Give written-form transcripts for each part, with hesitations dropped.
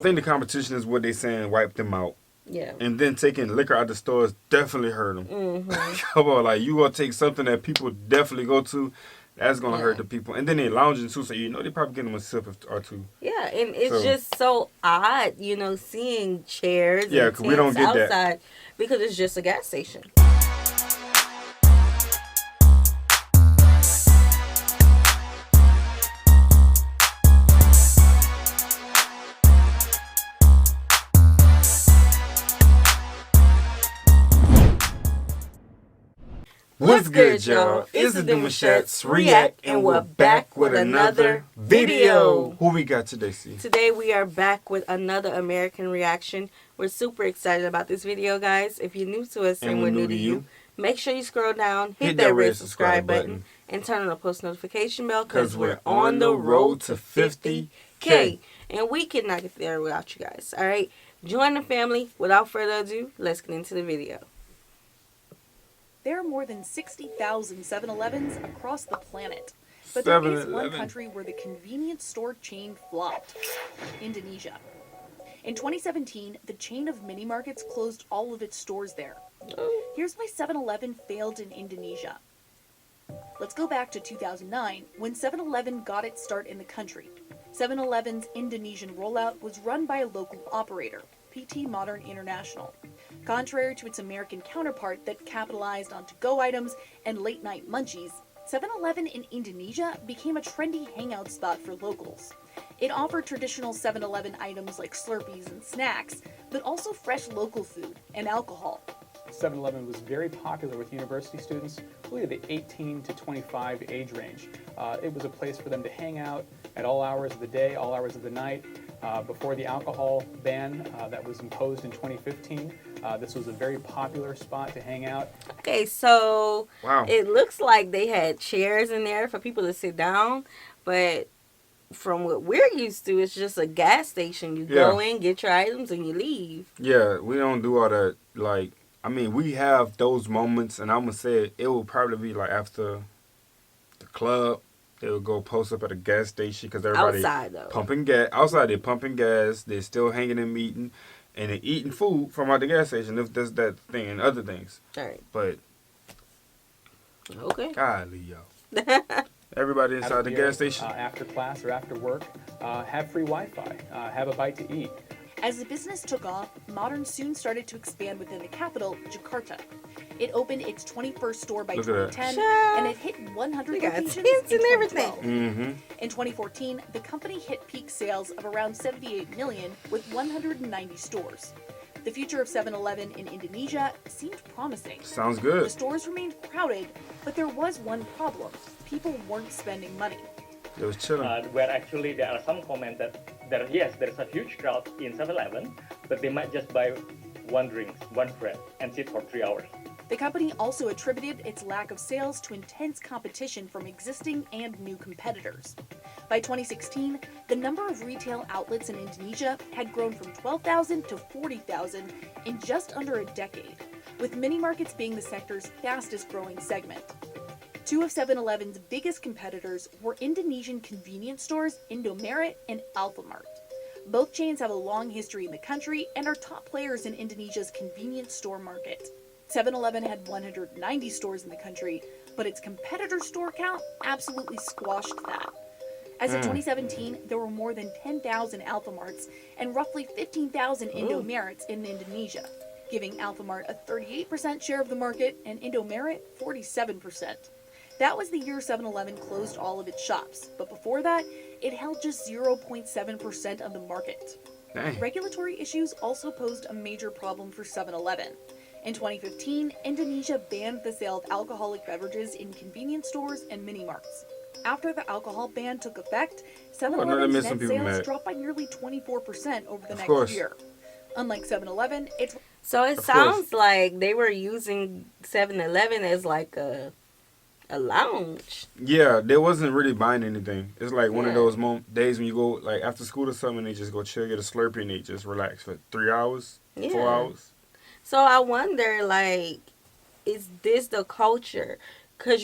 I think the competition is what they saying wipe them out. Yeah. And then taking liquor out the stores definitely hurt them. Mm-hmm. Come on, like you gonna take something that people definitely go to, that's gonna hurt Yeah. the people. And then they lounging too, so they probably get them a sip or two. Yeah, and it's So just so odd, seeing chairs yeah, and cause we don't tents get that. outside because it's just a gas station. What's good, y'all? It's the Demouchets React, and we're back with another video. Who we got today, C? Today we are back with another American reaction. We're super excited about this video, guys. If you're new to us and we're new to you, make sure you scroll down, hit that red subscribe button, and turn on the post notification bell because we're on the road to 50K. And we cannot get there without you guys, all right? Join the family. Without further ado, let's get into the video. There are more than 60,000 7-Elevens across the planet. But there is one country where the convenience store chain flopped: Indonesia. In 2017, the chain of mini markets closed all of its stores there. Here's why 7-Eleven failed in Indonesia. Let's go back to 2009, when 7-Eleven got its start in the country. 7-Eleven's Indonesian rollout was run by a local operator, PT Modern International. Contrary to its American counterpart that capitalized on to-go items and late-night munchies, 7-Eleven in Indonesia became a trendy hangout spot for locals. It offered traditional 7-Eleven items like Slurpees and snacks, but also fresh local food and alcohol. 7-Eleven was very popular with university students, really the 18 to 25 age range. It was a place for them to hang out at all hours of the day, all hours of the night. Before the alcohol ban that was imposed in 2015, this was a very popular spot to hang out. Okay, so Wow. It looks like they had chairs in there for people to sit down, but from what we're used to, it's just a gas station. You go in, get your items, and you leave. Yeah, we don't do all that. Like, I mean, we have those moments, and I'm gonna say it will probably be like after the club. They would go post up at a gas station because everybody Outside, though. pumping gas. Outside, they're pumping gas. They're still hanging and eating, and they're eating food from out the gas station. If there's that thing and other things, All right. but Okay. golly, yo, everybody inside the gas station. After class or after work, have free Wi-Fi, have a bite to eat. As the business took off, Modern soon started to expand within the capital, Jakarta. It opened its 21st store by Look at that. 2010, and it hit 100 They got locations tents in and everything. 2012. In 2014, the company hit peak sales of around 78 million with 190 stores. The future of 7-Eleven in Indonesia seemed promising. Sounds The good. stores remained crowded, but there was one problem. People weren't spending money. It was chilling. Where actually there are some comments that there's a huge crowd in 7-Eleven, but they might just buy one drink, one bread, and sit for 3 hours. The company also attributed its lack of sales to intense competition from existing and new competitors. By 2016, the number of retail outlets in Indonesia had grown from 12,000 to 40,000 in just under a decade, with mini markets being the sector's fastest growing segment. Two of 7-Eleven's biggest competitors were Indonesian convenience stores Indomaret and Alfamart. Both chains have a long history in the country and are top players in Indonesia's convenience store market. 7-Eleven had 190 stores in the country, but its competitor store count absolutely squashed that. As of 2017, there were more than 10,000 Alfamarts and roughly 15,000 Indomarets in Indonesia, giving Alfamart a 38% share of the market and Indomaret 47%. That was the year 7-Eleven closed all of its shops, but before that, it held just 0.7% of the market. Dang. Regulatory issues also posed a major problem for 7-Eleven. In 2015, Indonesia banned the sale of alcoholic beverages in convenience stores and mini-marts. After the alcohol ban took effect, 7-Eleven's net sales dropped by nearly 24% over the next year. Unlike 7-Eleven, So it sounds like they were using 7-Eleven as like a lounge. Yeah, they wasn't really buying anything. It's like one of those days when you go like after school or something, they just go chill, get a Slurpee, and they just relax for 3 hours, 4 hours. So I wonder, like, is this the culture? Because,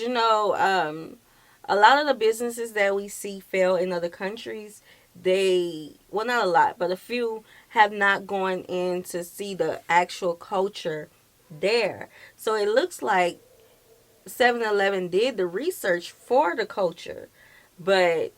a lot of the businesses that we see fail in other countries, well, not a lot, but a few have not gone in to see the actual culture there. So it looks like 7-Eleven did the research for the culture, but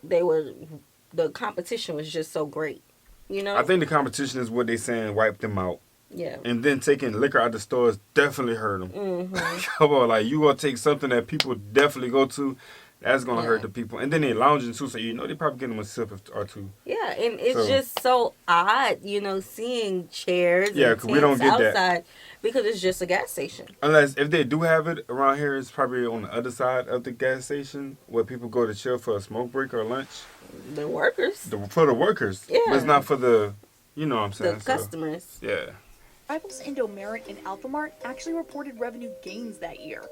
the competition was just so great, you know? I think the competition is what they saying wiped them out. Yeah. And then taking liquor out the stores definitely hurt them. Mm-hmm. Come on, like you gonna take something that people definitely go to, that's gonna hurt the people. And then they lounging too, so you know they probably get them a sip or two. Yeah, and it's just so odd, seeing chairs and because we don't get outside that. because it's just a gas station. Unless if they do have it around here, it's probably on the other side of the gas station where people go to chill for a smoke break or lunch. The workers. For the workers. Yeah. But it's not for the, you know what I'm saying? The customers. Yeah. Rivals Indomerit and Alphamart actually reported revenue gains that year.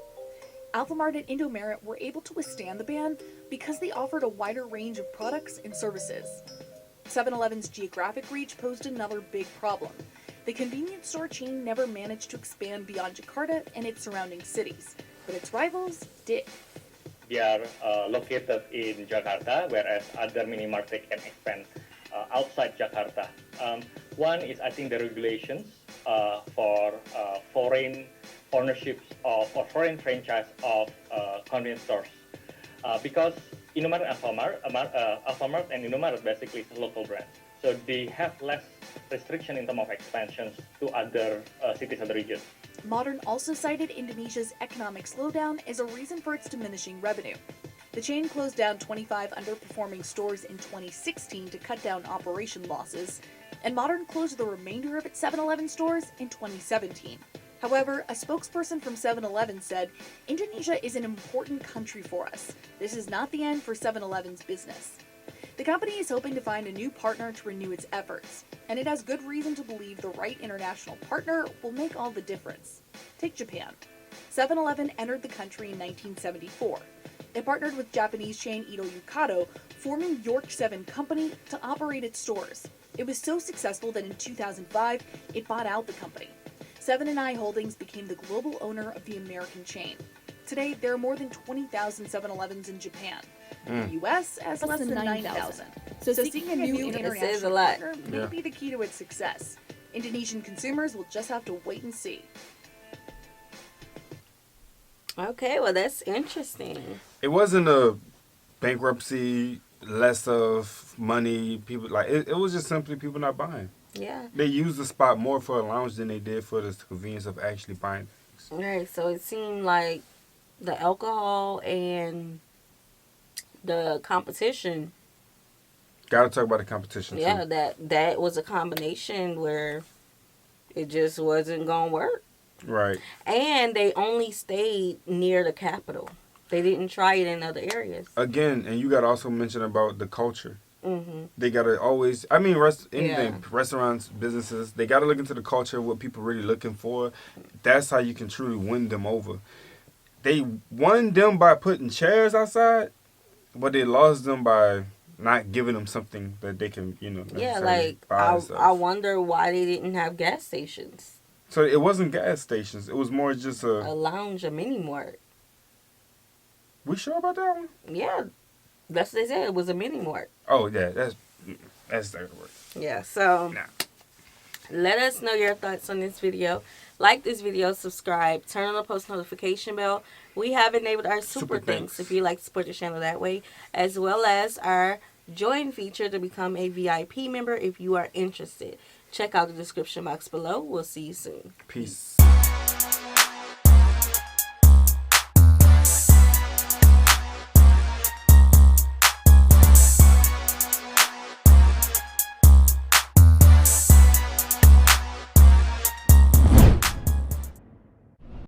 Alphamart and Indomerit were able to withstand the ban because they offered a wider range of products and services. 7-Eleven's geographic reach posed another big problem. The convenience store chain never managed to expand beyond Jakarta and its surrounding cities, but its rivals did. They are located in Jakarta, whereas other mini-marts they can expand outside Jakarta. One is, I think, the regulations for foreign ownerships or foreign franchise of convenience stores. Because Indomaret and Alphamart and Indomaret basically is a local brand. So they have less restriction in terms of expansions to other cities and regions. Modern also cited Indonesia's economic slowdown as a reason for its diminishing revenue. The chain closed down 25 underperforming stores in 2016 to cut down operation losses, and Modern closed the remainder of its 7-Eleven stores in 2017. However, a spokesperson from 7-Eleven said, "Indonesia is an important country for us. This is not the end for 7-Eleven's business." The company is hoping to find a new partner to renew its efforts, and it has good reason to believe the right international partner will make all the difference. Take Japan. 7-Eleven entered the country in 1974. It partnered with Japanese chain Ito Yukado, forming York 7 Company to operate its stores. It was so successful that in 2005, it bought out the company. 7&i Holdings became the global owner of the American chain. Today, there are more than 20,000 7-Elevens in Japan. The U.S. has less than 9,000. So seeking a new international partner may be the key to its success. Indonesian consumers will just have to wait and see. Okay, well, that's interesting. It wasn't a bankruptcy, less of money. People like it was just simply people not buying. Yeah. They used the spot more for a lounge than they did for the convenience of actually buying things. Right, so it seemed like the alcohol and the competition. Gotta talk about the competition too. Yeah, that was a combination where it just wasn't gonna work. Right. And they only stayed near the capital. They didn't try it in other areas. Again, and you gotta also mention about the culture. Mm-hmm. They gotta always, restaurants, businesses, they gotta look into the culture, what people really looking for. That's how you can truly win them over. They won them by putting chairs outside, but they lost them by not giving them something that they can, Yeah, like I wonder why they didn't have gas stations. So it wasn't gas stations. It was more just a lounge, a mini mart. We sure about that one? Yeah, that's what they said. It was a mini mart. Oh yeah, that's the word. Yeah, so let us know your thoughts on this video. Like this video, subscribe, turn on the post notification bell. We have enabled our super thanks if you like to support the channel that way, as well as our join feature to become a VIP member if you are interested. Check out the description box below. We'll see you soon. Peace.